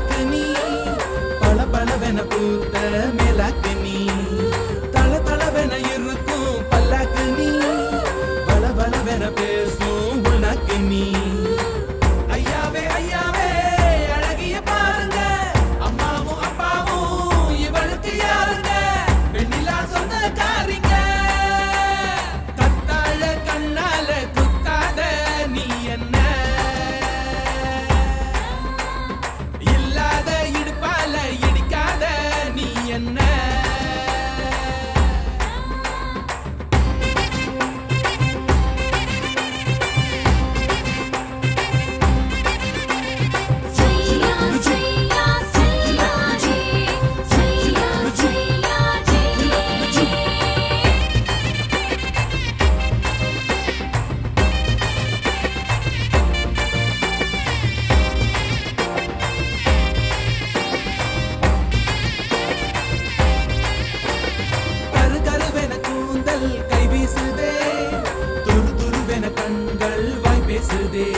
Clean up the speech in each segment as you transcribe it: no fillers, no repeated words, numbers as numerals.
ரோஜாக்கு நீ பல பலவென பூத்த மேலாக்கு நீ தள தளவென இருக்கும் பல்லாக்கு நீ பல பலவென பேசும் உள்நாக்கு நீ ஐயாவே ஐயாவே அழகிய பாருங்க அம்மாவும் அப்பாவும் இவளுக்கு யாருங்க வெண்ணிலா சொந்தக்காரிங்க கத்தாழ கண்ணால குத்தாத நீ என்ன இல்லாத இடுப்பால இடிக்காத நீ என்ன கருகருவென கூந்தல் கை வீசுதே துரு துருவென கண்கள் வாய் பேசுதே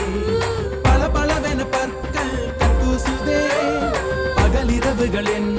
பல பலவென பற்கள் கக்கூசுதே பகலிரவுகள் என்ன